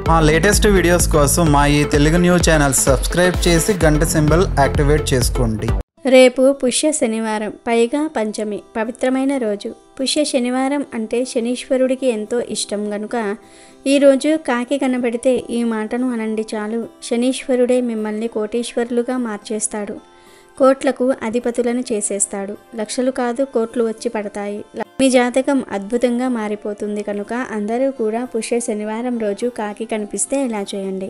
మా latest videos కోసం మా ఈ తెలుగు న్యూస్ ఛానల్ సబ్స్క్రైబ్ చేసి గంట సింబల్ యాక్టివేట్ చేసుకోండి. రేపు పుష్య శనివారం, పైగా పంచమి, పవిత్రమైన రోజు. పుష్య శనివారం అంటే శనీశ్వరుడికి ఎంతో ఇష్టం గనుక ఈరోజు కాకి కనబడితే ఈ మాటను అనండి చాలు. శనీశ్వరుడే మిమ్మల్ని కోటీశ్వరులుగా మార్చేస్తాడు. కోట్లకు అధిపతులను చేసేస్తాడు. లక్షలు కాదు కోట్లు వచ్చి పడతాయి. మీ జాతకం అద్భుతంగా మారిపోతుంది కనుక అందరూ కూడా పుష్య శనివారం రోజు కాకి కనిపిస్తే ఇలా చేయండి.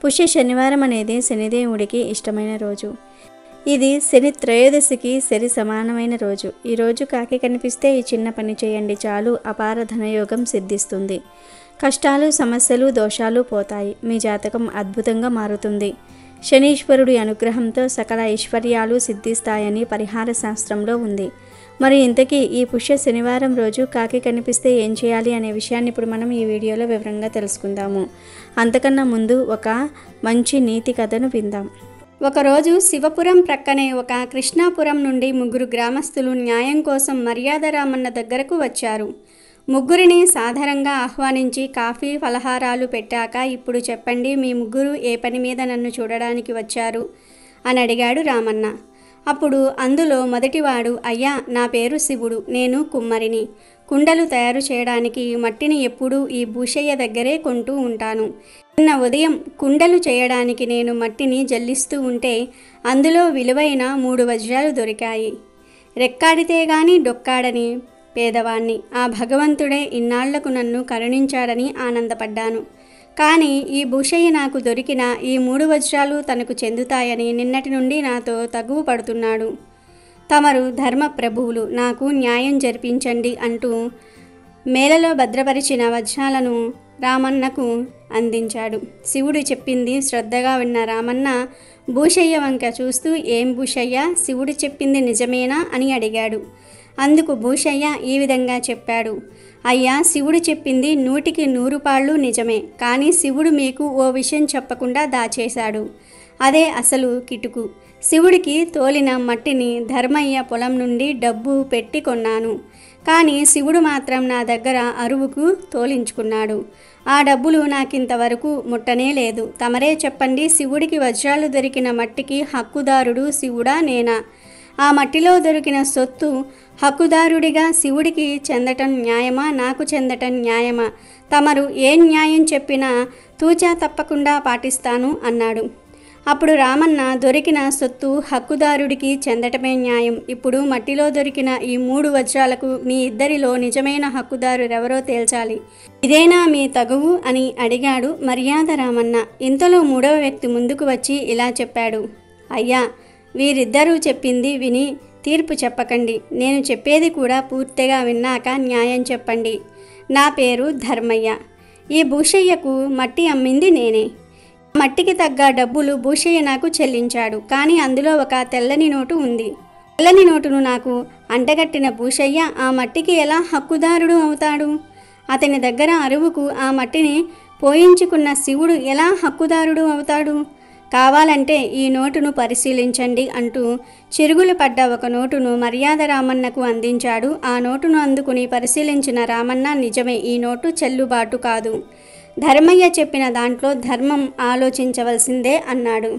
పుష్య శనివారం అనేది శనిదేవుడికి ఇష్టమైన రోజు. ఇది శని త్రయోదశికి సరి సమానమైన రోజు. ఈరోజు కాకి కనిపిస్తే ఈ చిన్న పని చేయండి చాలు, అపార ధనయోగం సిద్ధిస్తుంది. కష్టాలు, సమస్యలు, దోషాలు పోతాయి. మీ జాతకం అద్భుతంగా మారుతుంది. శనీశ్వరుడి అనుగ్రహంతో సకల ఐశ్వర్యాలు సిద్ధిస్తాయని పరిహార శాస్త్రంలో ఉంది. మరి ఇంతకీ ఈ పుష్య శనివారం రోజు కాకి కనిపిస్తే ఏం చేయాలి అనే విషయాన్ని ఇప్పుడు మనం ఈ వీడియోలో వివరంగా తెలుసుకుందాము. అంతకన్నా ముందు ఒక మంచి నీతి కథను విందాం. ఒకరోజు శివపురం ప్రక్కనే ఒక కృష్ణాపురం నుండి 3 గ్రామస్తులు న్యాయం కోసం మర్యాద రామన్న దగ్గరకు వచ్చారు. ముగ్గురిని సాధారణంగా ఆహ్వానించి కాఫీ, ఫలహారాలు పెట్టాక, ఇప్పుడు చెప్పండి, మీ ముగ్గురు ఏ పని మీద నన్ను చూడడానికి వచ్చారు అని అడిగాడు రామన్న. అప్పుడు అందులో మొదటివాడు, అయ్యా, నా పేరు శివుడు, నేను కుమ్మరిని. కుండలు తయారు చేయడానికి మట్టిని ఎప్పుడూ ఈ భూషయ్య దగ్గరే కొంటూ ఉంటాను. నిన్న ఉదయం కుండలు చేయడానికి నేను మట్టిని జల్లిస్తూ ఉంటే అందులో విలువైన 3 వజ్రాలు దొరికాయి. రెక్కాడితే గాని డొక్కాడని పేదవాణ్ణి. ఆ భగవంతుడే ఇన్నాళ్లకు నన్ను కరుణించాడని ఆనందపడ్డాను. కానీ ఈ భూషయ్య నాకు దొరికిన ఈ 3 వజ్రాలు తనకు చెందుతాయని నిన్నటి నుండి నాతో తగువు పడుతున్నాడు. తమరు ధర్మ ప్రభువులు, నాకు న్యాయం జరిపించండి అంటూ మేలలో భద్రపరిచిన వజ్రాలను రామన్నకు అందించాడు. శివుడు చెప్పింది శ్రద్ధగా విన్న రామన్న భూషయ్య వంక చూస్తూ, ఏం భూషయ్య, శివుడు చెప్పింది నిజమేనా అని అడిగాడు. అందుకు భూషయ్య ఈ విధంగా చెప్పాడు. అయ్యా, శివుడు చెప్పింది 100కి 100 పాళ్ళు నిజమే. కానీ శివుడు మీకు ఓ విషయం చెప్పకుండా దాచేశాడు. అదే అసలు కిటుకు. శివుడికి తోలిన మట్టిని ధర్మయ్య పొలం నుండి డబ్బు పెట్టి కొన్నాను. కానీ శివుడు మాత్రం నా దగ్గర అరువుకు తోలించుకున్నాడు. ఆ డబ్బులు నాకింతవరకు ముట్టనే లేదు. తమరే చెప్పండి, శివుడికి వజ్రాలు దొరికిన మట్టికి హక్కుదారుడు శివుడా నేనా? ఆ మట్టిలో దొరికిన సొత్తు హక్కుదారుడిగా శివుడికి చెందటం న్యాయమా, నాకు చెందటం న్యాయమా? తమరు ఏ న్యాయం చెప్పినా తూచా తప్పకుండా పాటిస్తాను అన్నాడు. అప్పుడు రామన్న, దొరికిన సొత్తు హక్కుదారుడికి చెందటమే న్యాయం. ఇప్పుడు మట్టిలో దొరికిన ఈ 3 వజ్రాలకు మీ ఇద్దరిలో నిజమైన హక్కుదారురెవరో తేల్చాలి. ఇదేనా మీ తగువు అని అడిగాడు మర్యాద రామన్న. ఇంతలో 3వ వ్యక్తి ముందుకు వచ్చి ఇలా చెప్పాడు. అయ్యా, వీరిద్దరూ చెప్పింది విని తీర్పు చెప్పకండి. నేను చెప్పేది కూడా పూర్తిగా విన్నాక న్యాయం చెప్పండి. నా పేరు ధర్మయ్య. ఈ భూషయ్యకు మట్టి అమ్మింది నేనే. మట్టికి తగ్గ డబ్బులు భూషయ్య నాకు చెల్లించాడు. కానీ అందులో ఒక తెల్లని నోటు ఉంది. తెల్లని నోటును నాకు అంటగట్టిన భూషయ్య ఆ మట్టికి ఎలా హక్కుదారుడు అవుతాడు? అతని దగ్గర అరువుకు ఆ మట్టిని పోయించుకున్న శివుడు ఎలా హక్కుదారుడు అవుతాడు? కావాలంటే ఈ నోటును పరిశీలించండి అంటూ చిరుగులు పడ్డ ఒక నోటును మర్యాద రామన్నకు అందించాడు. ఆ నోటును అందుకుని పరిశీలించిన రామన్న, నిజమే, ఈ నోటు చెల్లుబాటు కాదు. ధర్మయ్య చెప్పిన దాంట్లో ధర్మం ఆలోచించవలసిందే అన్నాడు.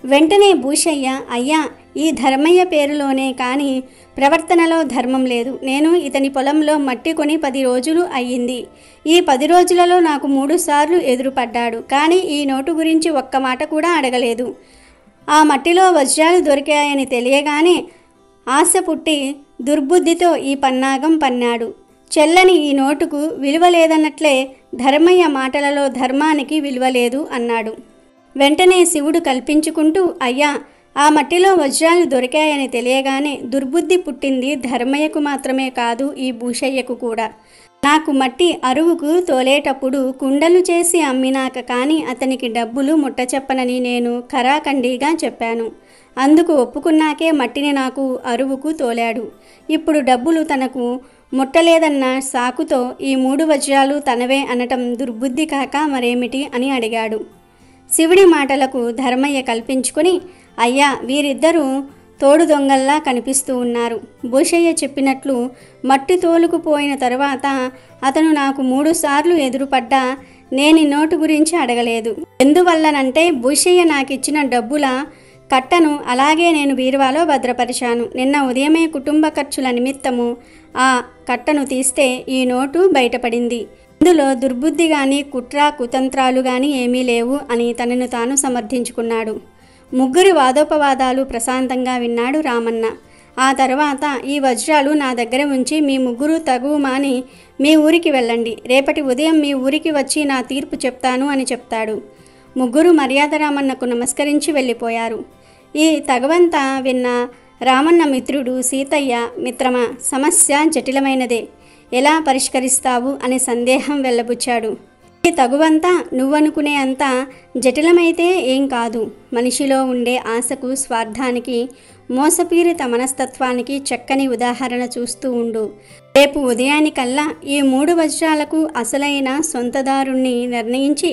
వెంటనే భూషయ్య, అయ్యా, ఈ ధర్మయ్య పేరులోనే కానీ ప్రవర్తనలో ధర్మం లేదు. నేను ఇతని పొలంలో మట్టి కొని 10 రోజులు అయ్యింది. ఈ 10 రోజులలో నాకు 3 సార్లు ఎదురుపడ్డాడు. కానీ ఈ నోటు గురించి ఒక్క మాట కూడా అడగలేదు. ఆ మట్టిలో వజ్రాలు దొరికాయని తెలియగానే ఆశ పుట్టి దుర్బుద్ధితో ఈ పన్నాగం పన్నాడు. చెల్లని ఈ నోటుకు విలువ లేదన్నట్లే ధర్మయ్య మాటలలో ధర్మానికి విలువ లేదు అన్నాడు. వెంటనే శివుడు కల్పించుకుంటూ, అయ్యా, ఆ మట్టిలో వజ్రాలు దొరికాయని తెలియగానే దుర్బుద్ధి పుట్టింది ధర్మయ్యకు మాత్రమే కాదు, ఈ భూషయ్యకు కూడా. నాకు మట్టి అరువుకు తోలేటప్పుడు కుండలు చేసి అమ్మినాక కానీ అతనికి డబ్బులు ముట్టచెప్పనని నేను ఖరాఖండిగా చెప్పాను. అందుకు ఒప్పుకున్నాకే మట్టిని నాకు అరువుకు తోలాడు. ఇప్పుడు డబ్బులు తనకు ముట్టలేదన్న సాకుతో ఈ 3 వజ్రాలు తనవే అనటం దుర్బుద్ధి కాక మరేమిటి అని అడిగాడు. శివుడి మాటలకు ధర్మయ్య కల్పించుకుని, అయ్యా, వీరిద్దరూ తోడు దొంగల్లా కనిపిస్తూ ఉన్నారు. భూషయ్య చెప్పినట్లు మట్టి తోలుకుపోయిన తరువాత అతను నాకు 3 సార్లు ఎదురుపడ్డా నేను ఈ నోటు గురించి అడగలేదు. ఎందువల్లనంటే భూషయ్య నాకిచ్చిన డబ్బుల కట్టను అలాగే నేను బీరువాలో భద్రపరిచాను. నిన్న ఉదయమే కుటుంబ ఖర్చుల నిమిత్తము ఆ కట్టను తీస్తే ఈ నోటు బయటపడింది. ఇందులో దుర్బుద్ధి కానీ కుట్ర కుతంత్రాలు కానీ ఏమీ లేవు అని తనను తాను సమర్థించుకున్నాడు. ముగ్గురి వాదోపవాదాలు ప్రశాంతంగా విన్నాడు రామన్న. ఆ తర్వాత, ఈ వజ్రాలు నా దగ్గర ఉంచి మీ ముగ్గురు తగువు మాని మీ ఊరికి వెళ్ళండి. రేపటి ఉదయం మీ ఊరికి వచ్చి నా తీర్పు చెప్తాను అని చెప్తాడు. ముగ్గురు మర్యాద రామన్నకు నమస్కరించి వెళ్ళిపోయారు. ఈ తగవంతా విన్న రామన్న మిత్రుడు సీతయ్య, మిత్రమా, సమస్య జటిలమైనదే, ఎలా పరిష్కరిస్తావు అని సందేహం వెళ్ళబుచ్చాడు. ఈ తగువంతా నువ్వనుకునే అంత జటిలమైతే ఏం కాదు. మనిషిలో ఉండే ఆశకు, స్వార్థానికి, మోసపీరిత మనస్తత్వానికి చక్కని ఉదాహరణ చూస్తూ ఉండు. రేపు ఉదయానికల్లా ఈ 3 వజ్రాలకు అసలైన సొంతదారుణ్ణి నిర్ణయించి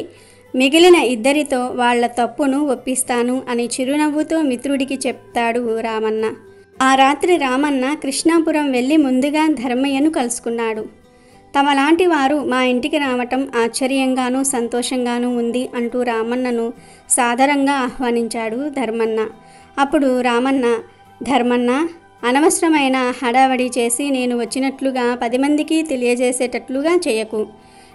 మిగిలిన 2 వాళ్ల తప్పును ఒప్పిస్తాను అని చిరునవ్వుతో మిత్రుడికి చెప్తాడు రామన్న. ఆ రాత్రి రామన్న కృష్ణాపురం వెళ్ళి ముందుగా ధర్మయ్యను కలుసుకున్నాడు. తమలాంటి వారు మా ఇంటికి రావటం ఆశ్చర్యంగానూ సంతోషంగానూ ఉంది అంటూ రామన్నను సాదరంగా ఆహ్వానించాడు ధర్మన్న. అప్పుడు రామన్న, ధర్మన్న, అనవసరమైన హడావడి చేసి నేను వచ్చినట్లుగా 10 మందికి తెలియజేసేటట్లుగా చేయకు.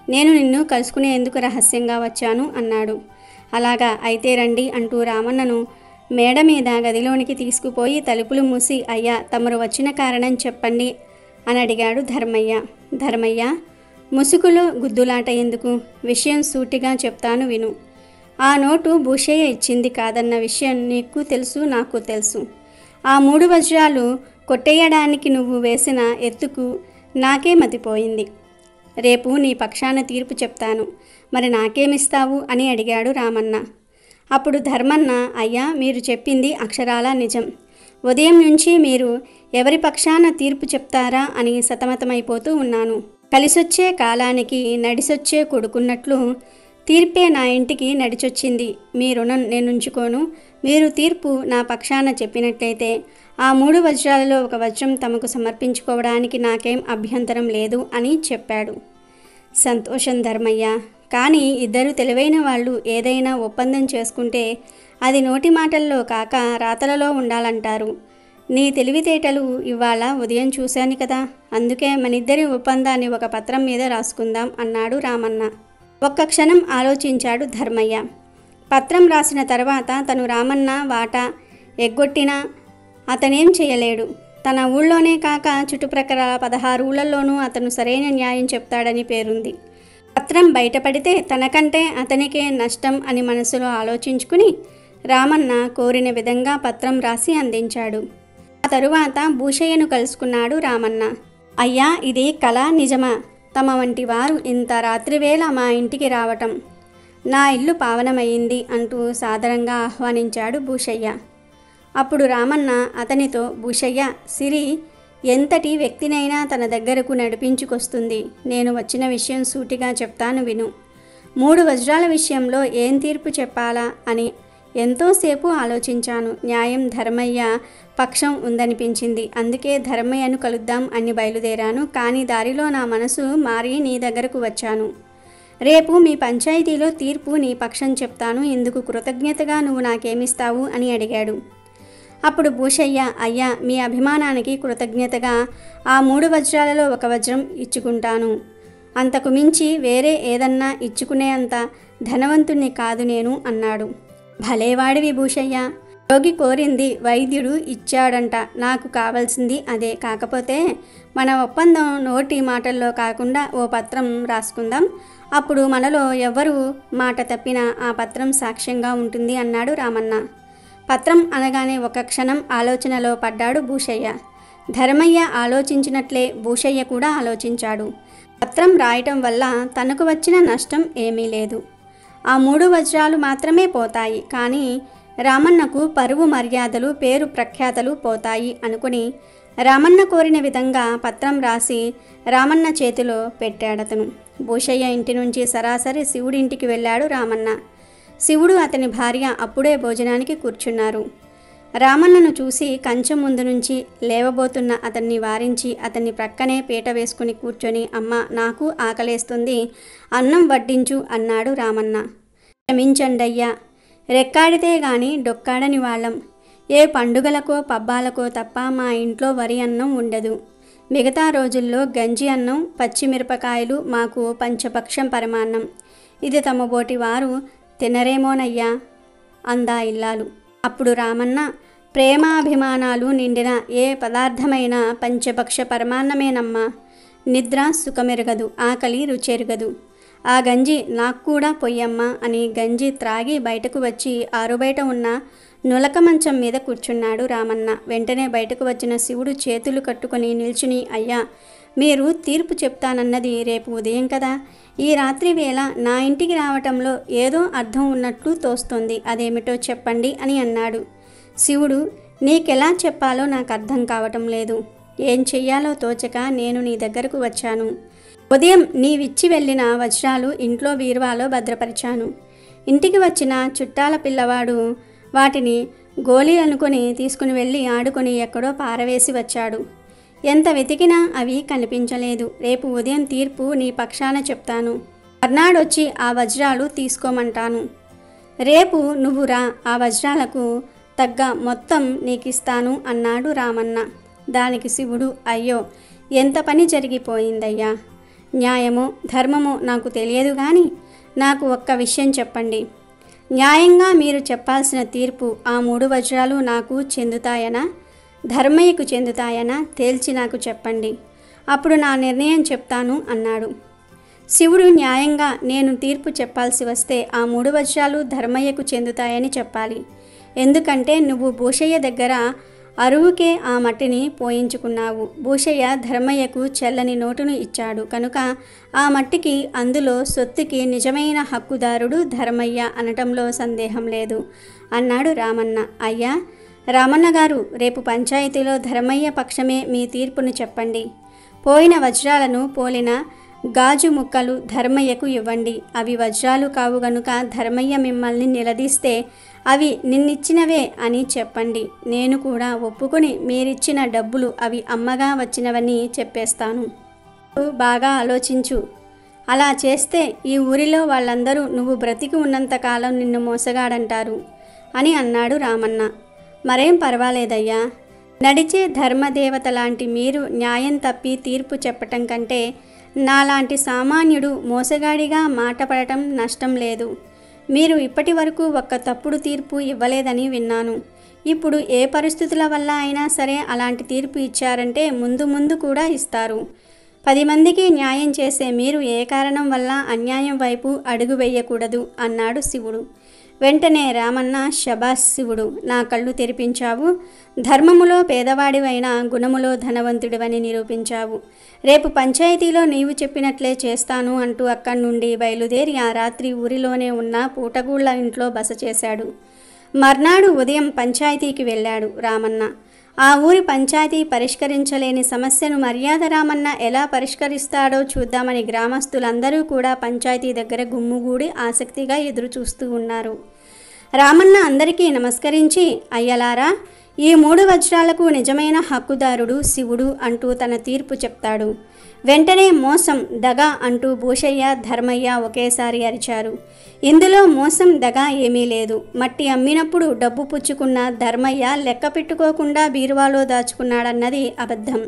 నేను నిన్ను కలుసుకునేందుకు రహస్యంగా వచ్చాను అన్నాడు. అలాగా, అయితే రండి అంటూ రామన్నను మేడ మీద గదిలోనికి తీసుకుపోయి తలుపులు మూసి, అయ్యా, తమరు వచ్చిన కారణం చెప్పండి అని అడిగాడు ధర్మయ్య. ధర్మయ్య, ముసుగులో గుద్దులాట ఎందుకు? విషయం సూటిగా చెప్తాను విను. ఆ నోటు భూషయ్య ఇచ్చింది కాదన్న విషయం నీకు తెలుసు, నాకు తెలుసు. ఆ 3 వజ్రాలు కొట్టేయడానికి నువ్వు వేసిన ఎత్తుకు నాకే మతిపోయింది. రేపు నీ పక్షాన తీర్పు చెప్తాను. మరి నాకేమిస్తావు అని అడిగాడు రామన్న. అప్పుడు ధర్మన్న, అయ్యా, మీరు చెప్పింది అక్షరాలా నిజం. ఉదయం నుంచి మీరు ఎవరి పక్షాన తీర్పు చెప్తారా అని సతమతమైపోతూ ఉన్నాను. కలిసొచ్చే కాలానికి నడిసొచ్చే కొడుకున్నట్లు తీర్పే నా ఇంటికి నడిచొచ్చింది. మీ రుణం నేనుంచుకోను. మీరు తీర్పు నా పక్షాన చెప్పినట్లయితే ఆ 3 వజ్రాలలో 1 వజ్రం తమకు సమర్పించుకోవడానికి నాకేం అభ్యంతరం లేదు అని చెప్పాడు. సంతోషం ధర్మయ్య, కానీ 2 తెలివైన వాళ్ళు ఏదైనా ఒప్పందం చేసుకుంటే అది నోటి మాటల్లో కాక రాతలలో ఉండాలంటారు. నీ తెలివితేటలు ఇవాళ ఉదయం చూశాను కదా, అందుకే మనిద్దరి ఒప్పందాన్ని ఒక పత్రం మీద రాసుకుందాం అన్నాడు రామన్న. ఒక్క క్షణం ఆలోచించాడు ధర్మయ్య. పత్రం రాసిన తర్వాత తను రామన్న వాటా ఎగ్గొట్టినా అతనేం చేయలేడు. తన ఊళ్ళోనే కాక చుట్టుప్రక్కల 16 ఊళ్ళల్లోనూ అతను సరైన న్యాయం చెప్తాడని పేరుంది. పత్రం బయటపడితే తనకంటే అతనికే నష్టం అని మనసులో ఆలోచించుకుని రామన్న కోరిన విధంగా పత్రం రాసి అందించాడు. ఆ తరువాత భూషయ్యను కలుసుకున్నాడు రామన్న. అయ్యా, ఇది కళ నిజమా? తమ వంటి వారు ఇంత రాత్రివేళ మా ఇంటికి రావటం నా ఇల్లు పావనమయ్యింది అంటూ సాదరంగా ఆహ్వానించాడు భూషయ్య. అప్పుడు రామన్న అతనితో, భూషయ్య, సిరి ఎంతటి వ్యక్తినైనా తన దగ్గరకు నడిపించుకొస్తుంది. నేను వచ్చిన విషయం సూటిగా చెప్తాను విను. 3 వజ్రాల విషయంలో ఏం తీర్పు చెప్పాలా అని ఎంతోసేపు ఆలోచించాను. న్యాయం ధర్మయ్య పక్షం ఉందనిపించింది. అందుకే ధర్మయ్యను కలుద్దాం అని బయలుదేరాను. కానీ దారిలో నా మనసు మారి నీ దగ్గరకు వచ్చాను. రేపు మీ పంచాయతీలో తీర్పు నీ పక్షం చెప్తాను. ఇందుకు కృతజ్ఞతగా నువ్వు నాకేమిస్తావు అని అడిగాడు. అప్పుడు భూషయ్య, అయ్యా, మీ అభిమానానికి కృతజ్ఞతగా ఆ 3 వజ్రాలలో 1 వజ్రం ఇచ్చుకుంటాను. అంతకు మించి వేరే ఏదన్నా ఇచ్చుకునే అంత ధనవంతుణ్ణి కాదు నేను అన్నాడు. భలేవాడివి భూషయ్య, రోగి కోరింది వైద్యుడు ఇచ్చాడంట. నాకు కావాల్సింది అదే. కాకపోతే మన ఒప్పందం నోటి మాటల్లో కాకుండా ఓ పత్రం రాసుకుందాం. అప్పుడు మనలో ఎవ్వరు మాట తప్పినా ఆ పత్రం సాక్ష్యంగా ఉంటుంది అన్నాడు రామన్న. పత్రం అనగానే 1 క్షణం ఆలోచనలో పడ్డాడు భూషయ్య. ధర్మయ్య ఆలోచించినట్లే భూషయ్య కూడా ఆలోచించాడు. పత్రం రాయటం వల్ల తనకు వచ్చిన నష్టం ఏమీ లేదు. ఆ 3 వజ్రాలు మాత్రమే పోతాయి. కానీ రామన్నకు పరువు మర్యాదలు, పేరు ప్రఖ్యాతలు పోతాయి అనుకుని రామన్న కోరిన విధంగా పత్రం రాసి రామన్న చేతిలో పెట్టాడతను. భూషయ్య ఇంటి నుంచి సరాసరి శివుడింటికి వెళ్ళాడు రామన్న. శివుడు అతని భార్య అప్పుడే భోజనానికి కూర్చున్నారు. రామన్నను చూసి కంచెం ముందు నుంచి లేవబోతున్న అతన్ని వారించి అతన్ని ప్రక్కనే పీట వేసుకుని కూర్చొని, అమ్మ నాకు ఆకలేస్తుంది, అన్నం వడ్డించు అన్నాడు రామన్న. క్షమించండయ్యా, రెక్కాడితే గాని డొక్కాడని వాళ్ళం. ఏ పండుగలకో పబ్బాలకో తప్ప మా ఇంట్లో వరి అన్నం ఉండదు. మిగతా రోజుల్లో గంజి అన్నం, పచ్చిమిరపకాయలు మాకు పంచపక్షం పరమాన్నం. ఇది తమబోటి వారు తినరేమోనయ్యా అందా ఇల్లాలు. అప్పుడు రామన్న, ప్రేమాభిమానాలు నిండిన ఏ పదార్థమైనా పంచపక్ష పరమాన్నమేనమ్మా. నిద్ర సుఖమెరగదు, ఆకలి రుచెరగదు. ఆ గంజి నాకు కూడా పొయ్యమ్మా అని గంజి త్రాగి బయటకు వచ్చి ఆరుబయట ఉన్న నులక మంచం మీద కూర్చున్నాడు రామన్న. వెంటనే బయటకు వచ్చిన శివుడు చేతులు కట్టుకొని నిల్చుని, అయ్యా, మీరు తీర్పు చెప్తానన్నది రేపు ఉదయం కదా. ఈ రాత్రి వేళ నా ఇంటికి రావటంలో ఏదో అర్థం ఉన్నట్లు తోస్తోంది, అదేమిటో చెప్పండి అని అన్నాడు. శివుడు, నీకెలా చెప్పాలో నాకు అర్థం కావటం లేదు. ఏం చెయ్యాలో తోచక నేను నీ దగ్గరకు వచ్చాను. ఉదయం నీవిచ్చి వెళ్ళిన వజ్రాలు ఇంట్లో బీరువాలో భద్రపరిచాను. ఇంటికి వచ్చిన చుట్టాల పిల్లవాడు వాటిని గోళీ అనుకుని తీసుకుని వెళ్ళి ఆడుకొని ఎక్కడో పారవేసి వచ్చాడు. ఎంత వెతికినా అవి కనిపించలేదు. రేపు ఉదయం తీర్పు నీ పక్షాన చెప్తాను. మర్నాడొచ్చి ఆ వజ్రాలు తీసుకోమంటాను. రేపు నువ్వు రా, ఆ వజ్రాలకు తగ్గ మొత్తం నీకిస్తాను అన్నాడు రామన్న. దానికి శివుడు, అయ్యో, ఎంత పని జరిగిపోయిందయ్యా. న్యాయమో ధర్మమో నాకు తెలియదు కానీ నాకు ఒక్క విషయం చెప్పండి. న్యాయంగా మీరు చెప్పాల్సిన తీర్పు ఆ 3 వజ్రాలు నాకు చెందుతాయనా, ధర్మయ్యకు చెందుతాయనా తేల్చి నాకు చెప్పండి. అప్పుడు నా నిర్ణయం చెప్తాను అన్నాడు. శివుడు న్యాయంగా నేను తీర్పు చెప్పాల్సి వస్తే ఆ 3 వజ్రాలు ధర్మయ్యకు చెందుతాయని చెప్పాలి. ఎందుకంటే నువ్వు భూషయ్య దగ్గర అరువుకే ఆ మట్టిని పోయించుకున్నావు. భూషయ్య ధర్మయ్యకు చెల్లని నోటును ఇచ్చాడు కనుక ఆ మట్టికి, అందులో సొత్తుకి నిజమైన హక్కుదారుడు ధర్మయ్య అనటంలో సందేహం లేదు అన్నాడు రామన్న. అయ్యా రామన్న గారు, రేపు పంచాయతీలో ధర్మయ్య పక్షమే మీ తీర్పును చెప్పండి. పోయిన వజ్రాలను పోలిన గాజు ముక్కలు ధర్మయ్యకు ఇవ్వండి. అవి వజ్రాలు కావు గనుక ధర్మయ్య మిమ్మల్ని నిలదీస్తే అవి నిన్నిచ్చినవే అని చెప్పండి. నేను కూడా ఒప్పుకొని మీరిచ్చిన డబ్బులు అవి అమ్మగా వచ్చినవని చెప్పేస్తాను. బాగా ఆలోచించు. అలా చేస్తే ఈ ఊరిలో వాళ్ళందరూ నువ్వు బ్రతికి ఉన్నంతకాలం నిన్ను మోసగాడంటారు అని అన్నాడు రామన్న. మరేం పర్వాలేదయ్యా. నడిచే ధర్మదేవత లాంటి మీరు న్యాయం తప్పి తీర్పు చెప్పటం కంటే నాలాంటి సామాన్యుడు మోసగాడిగా మాట పడటం నష్టం లేదు. మీరు ఇప్పటి వరకు ఒక్క తప్పుడు తీర్పు ఇవ్వలేదని విన్నాను. ఇప్పుడు ఏ పరిస్థితుల వల్ల అయినా సరే అలాంటి తీర్పు ఇచ్చారంటే ముందు ముందు కూడా ఇస్తారు. 10 మందికి న్యాయం చేసే మీరు ఏ కారణం వల్ల అన్యాయం వైపు అడుగు వేయకూడదు అన్నాడు శివుడు. వెంటనే రామన్న, శబాస్ శివుడు, నా కళ్ళు తెరిపించావు. ధర్మములో పేదవాడివైన గుణములో ధనవంతుడివని నిరూపించావు. రేపు పంచాయతీలో నీవు చెప్పినట్లే చేస్తాను అంటూ అక్కడి నుండి బయలుదేరి ఆ రాత్రి ఊరిలోనే ఉన్న పూటగూళ్ళ ఇంట్లో బస చేశాడు. మర్నాడు ఉదయం పంచాయతీకి వెళ్ళాడు రామన్న. ఆ ఊరి పంచాయతీ పరిష్కరించలేని సమస్యను మర్యాద రామన్న ఎలా పరిష్కరిస్తాడో చూద్దామని గ్రామస్తులందరూ కూడా పంచాయతీ దగ్గర గుమ్ముగూడి ఆసక్తిగా ఎదురుచూస్తూ ఉన్నారు. రామన్న అందరికీ నమస్కరించి, అయ్యలారా, ఈ 3 వజ్రాలకు నిజమైన హక్కుదారుడు శివుడు అంటూ తన తీర్పు చెప్తాడు. వెంటనే మోసం, దగ అంటూ భూషయ్య, ధర్మయ్య ఒకేసారి అరిచారు. ఇందులో మోసం, దగ ఏమీ లేదు. మట్టి అమ్మినప్పుడు డబ్బు పుచ్చుకున్న ధర్మయ్య లెక్క పెట్టుకోకుండా బీరువాలో దాచుకున్నాడన్నది అబద్ధం.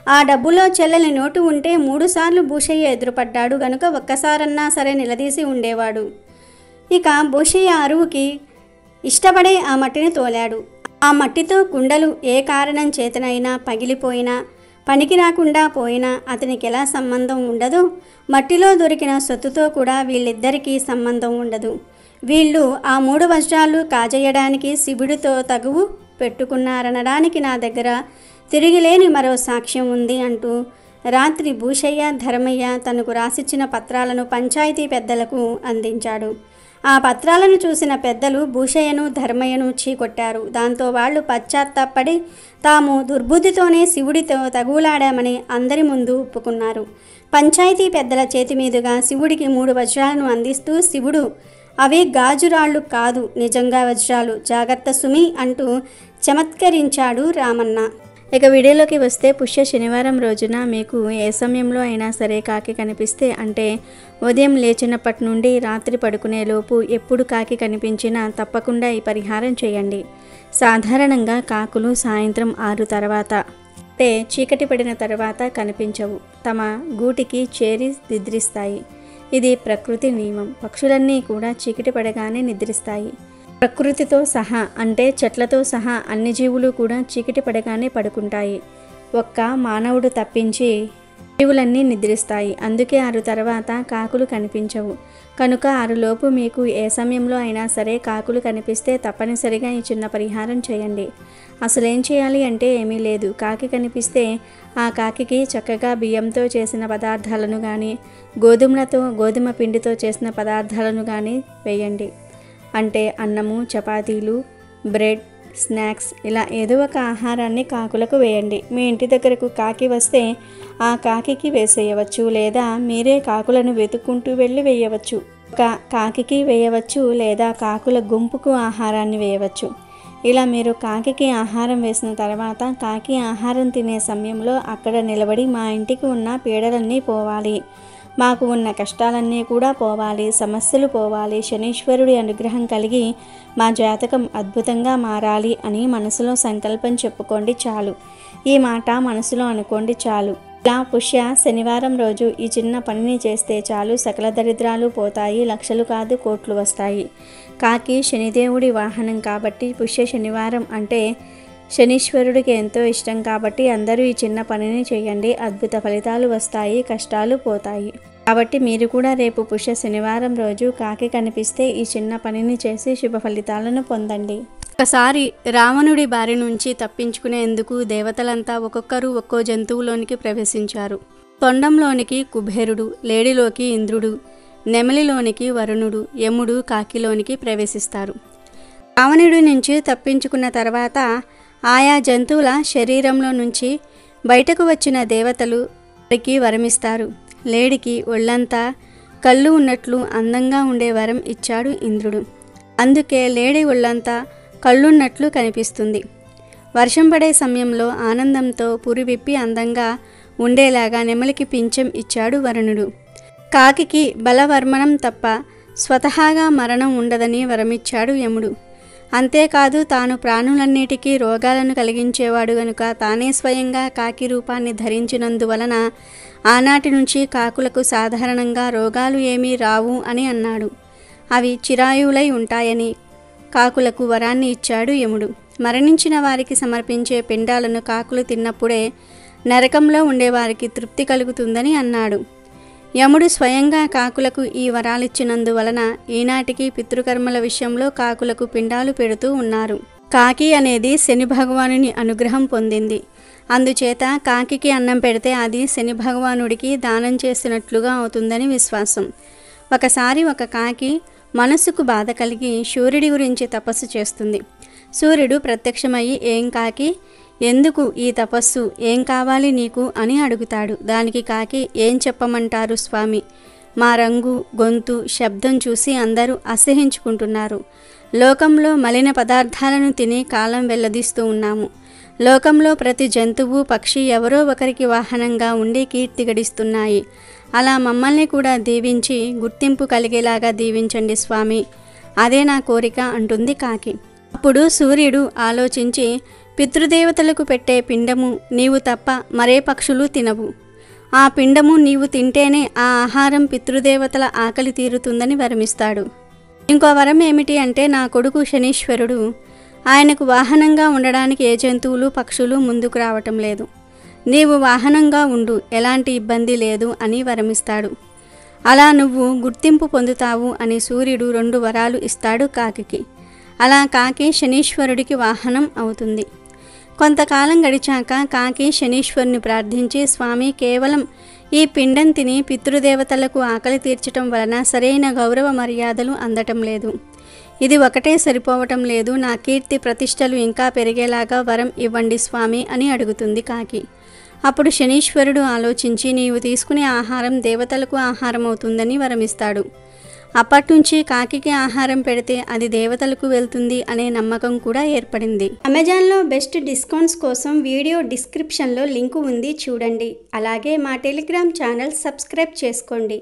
ఆ డబ్బులో చెల్లని నోటు ఉంటే 3 సార్లు భూషయ్య ఎదురుపడ్డాడు గనుక ఒక్కసారన్నా సరే నిలదీసి ఉండేవాడు. ఇక భూషయ్య అరువుకి ఇష్టపడే ఆ మట్టిని తోలాడు. ఆ మట్టితో కుండలు ఏ కారణం చేతనైనా పగిలిపోయినా, పనికి రాకుండా పోయినా అతనికి ఎలా సంబంధం ఉండదో, మట్టిలో దొరికిన సొత్తుతో కూడా వీళ్ళిద్దరికీ సంబంధం ఉండదు. వీళ్ళు ఆ 3 వజ్రాలు కాజేయడానికి శివుడితో తగువు పెట్టుకున్నారనడానికి నా దగ్గర తిరిగిలేని మరో సాక్ష్యం ఉంది అంటూ రాత్రి భూషయ్య, ధర్మయ్య తనకు రాసిచ్చిన పత్రాలను పంచాయతీ పెద్దలకు అందించాడు. ఆ పత్రాలను చూసిన పెద్దలు భూషయ్యను, ధర్మయ్యను చీకొట్టారు. దాంతో వాళ్ళు పశ్చాత్తాపడి తాము దుర్బుద్ధితోనే శివుడితో తగులాడామని అందరి ముందు ఒప్పుకున్నారు. పంచాయతీ పెద్దల చేతి మీదుగా శివుడికి 3 వజ్రాలను అందిస్తూ శివుడు, అవి గాజురాళ్ళు కాదు, నిజంగా వజ్రాలు, జాగ్రత్త సుమి అంటూ చమత్కరించాడు రామన్న. ఇక వీడియోలోకి వస్తే పుష్య శనివారం రోజున మీకు ఏ సమయంలో అయినా సరే కాకి కనిపిస్తే, అంటే ఉదయం లేచినప్పటి నుండి రాత్రి పడుకునేలోపు ఎప్పుడు కాకి కనిపించినా తప్పకుండా ఈ పరిహారం చేయండి. సాధారణంగా కాకులు సాయంత్రం 6 తర్వాత అంటే చీకటి పడిన తర్వాత కనిపించవు. తమ గూటికి చేరి నిద్రిస్తాయి. ఇది ప్రకృతి నియమం. పక్షులన్నీ కూడా చీకటి పడగానే నిద్రిస్తాయి. ప్రకృతితో సహా అంటే చెట్లతో సహా అన్ని జీవులు కూడా చీకటి పడగానే పడుకుంటాయి. ఒక్క మానవుడు తప్పించి జీవులన్నీ నిద్రిస్తాయి. అందుకే 6 తర్వాత కాకులు కనిపించవు. కనుక 6 లోపు మీకు ఏ సమయంలో అయినా సరే కాకులు కనిపిస్తే తప్పనిసరిగా ఈ చిన్న పరిహారం చేయండి. అసలేం చేయాలి అంటే ఏమీ లేదు. కాకి కనిపిస్తే ఆ కాకికి చక్కగా బియ్యంతో చేసిన పదార్థాలను కానీ గోధుమ పిండితో చేసిన పదార్థాలను కానీ వేయండి. అంటే అన్నము, చపాతీలు, బ్రెడ్, స్నాక్స్ ఇలా ఏదో ఒక ఆహారాన్ని కాకులకు వేయండి. మీ ఇంటి దగ్గరకు కాకి వస్తే ఆ కాకికి వేసేయవచ్చు, లేదా మీరే కాకులను వెతుక్కుంటూ వెళ్ళి వేయవచ్చు. ఒక కాకికి వేయవచ్చు, లేదా కాకుల గుంపుకు ఆహారాన్ని వేయవచ్చు. ఇలా మీరు కాకికి ఆహారం వేసిన తర్వాత కాకి ఆహారం తినే సమయంలో అక్కడ నిలబడి మా ఇంటికి ఉన్న పీడలన్నీ పోవాలి, మాకు ఉన్న కష్టాలన్నీ కూడా పోవాలి, సమస్యలు పోవాలి, శనీశ్వరుడి అనుగ్రహం కలిగి మా జాతకం అద్భుతంగా మారాలి అని మనసులో సంకల్పం చెప్పుకోండి చాలు. ఈ మాట మనసులో అనుకోండి చాలు. ఇలా పుష్య శనివారం రోజు ఈ చిన్న పనిని చేస్తే చాలు, సకల దరిద్రాలు పోతాయి, లక్షలు కాదు కోట్లు వస్తాయి. కాకి శనిదేవుడి వాహనం కాబట్టి పుష్య శనివారం అంటే శనీశ్వరుడికి ఎంతో ఇష్టం కాబట్టి అందరూ ఈ చిన్న పనిని చేయండి. అద్భుత ఫలితాలు వస్తాయి, కష్టాలు పోతాయి. కాబట్టి మీరు కూడా రేపు పుష్య శనివారం రోజు కాకి కనిపిస్తే ఈ చిన్న పనిని చేసి శుభ ఫలితాలను పొందండి. ఒకసారి రావణుడి బారి నుంచి తప్పించుకునేందుకు దేవతలంతా ఒక్కొక్కరు ఒక్కో జంతువులోనికి ప్రవేశించారు. తొండంలోనికి కుబేరుడు, లేడిలోకి ఇంద్రుడు, నెమలిలోనికి వరుణుడు, యముడు కాకిలోనికి ప్రవేశిస్తారు. రావణుడి నుంచి తప్పించుకున్న తర్వాత ఆయా జంతువుల శరీరంలో నుంచి బయటకు వచ్చిన దేవతలు వారికి వరమిస్తారు. లేడికి ఒళ్ళంతా కళ్ళు ఉన్నట్లు అందంగా ఉండే వరం ఇచ్చాడు ఇంద్రుడు. అందుకే లేడి ఒళ్ళంతా కళ్ళున్నట్లు కనిపిస్తుంది. వర్షం పడే సమయంలో ఆనందంతో పురివిప్పి అందంగా ఉండేలాగా నెమలికి పింఛం ఇచ్చాడు వరుణుడు. కాకికి బలవర్మణం తప్ప స్వతహాగా మరణం ఉండదని వరమిచ్చాడు యముడు. అంతేకాదు తాను ప్రాణులన్నిటికీ రోగాలను కలిగించేవాడు గనుక తానే స్వయంగా కాకి రూపాన్ని ధరించినందువలన ఆనాటి నుంచి కాకులకు సాధారణంగా రోగాలు ఏమీ రావు అని అన్నాడు. అవి చిరాయువులై ఉంటాయని కాకులకు వరాన్ని ఇచ్చాడు యముడు. మరణించిన వారికి సమర్పించే పిండాలను కాకులు తిన్నప్పుడే నరకంలో ఉండేవారికి తృప్తి కలుగుతుందని అన్నాడు. యముడు స్వయంగా కాకులకు ఈ వరాలిచ్చినందువలన ఈనాటికి పితృకర్మల విషయంలో కాకులకు పిండాలు పెడుతూ ఉన్నారు. కాకి అనేది శని భగవానుని అనుగ్రహం పొందింది. అందుచేత కాకికి అన్నం పెడితే అది శని భగవానుడికి దానం చేసినట్లుగా అవుతుందని విశ్వాసం. ఒకసారి ఒక కాకి మనసుకు బాధ కలిగి సూర్యుడి గురించి తపస్సు చేస్తుంది. సూర్యుడు ప్రత్యక్షమయ్యి, ఏం కాకి, ఎందుకు ఈ తపస్సు, ఏం కావాలి నీకు అని అడుగుతాడు. దానికి కాకి, ఏం చెప్పమంటారు స్వామి, మా రంగు, గొంతు, శబ్దం చూసి అందరూ అసహించుకుంటున్నారు. లోకంలో మలిన పదార్థాలను తిని కాలం వెల్లదీస్తూ ఉన్నాము. లోకంలో ప్రతి జంతువు, పక్షి ఎవరో ఒకరికి వాహనంగా ఉండి కీర్తి గడిస్తున్నాయి. అలా మమ్మల్ని కూడా దీవించి గుర్తింపు కలిగేలాగా దీవించండి స్వామి, అదే నా కోరిక అంటుంది కాకి. అప్పుడు సూర్యుడు ఆలోచించి, పితృదేవతలకు పెట్టే పిండము నీవు తప్ప మరే పక్షులు తినవు. ఆ పిండము నీవు తింటేనే ఆ ఆహారం పితృదేవతల ఆకలి తీరుతుందని వరమిస్తాడు. ఇంకో వరం ఏమిటి అంటే, నా కొడుకు శనీశ్వరుడు, ఆయనకు వాహనంగా ఉండడానికి ఏ జంతువులు, పక్షులు ముందుకు రావటం లేదు. నీవు వాహనంగా ఉండు, ఎలాంటి ఇబ్బంది లేదు అని వరమిస్తాడు. అలా నువ్వు గుర్తింపు పొందుతావు అని సూర్యుడు 2 వరాలు ఇస్తాడు కాకికి. అలా కాకి శనీశ్వరుడికి వాహనం అవుతుంది. కొంతకాలం గడిచాక కాకి శనీశ్వరుని ప్రార్థించి, స్వామి, కేవలం ఈ పిండం తిని పితృదేవతలకు ఆకలి తీర్చటం వలన సరైన గౌరవ మర్యాదలు అందటం లేదు. ఇది ఒకటే సరిపోవటం లేదు. నా కీర్తి ప్రతిష్టలు ఇంకా పెరిగేలాగా వరం ఇవ్వండి స్వామి అని అడుగుతుంది కాకి. అప్పుడు శనీశ్వరుడు ఆలోచించి, నీవు తీసుకునే ఆహారం దేవతలకు ఆహారం అవుతుందని వరమిస్తాడు. అప్పటి నుంచి కాకికి ఆహారం పెడితే అది దేవతలకు వెళ్తుంది అనే నమ్మకం కూడా ఏర్పడింది. అమెజాన్లో బెస్ట్ డిస్కౌంట్స్ కోసం వీడియో డిస్క్రిప్షన్లో లింకు ఉంది, చూడండి. అలాగే మా టెలిగ్రామ్ ఛానల్ సబ్స్క్రైబ్ చేసుకోండి.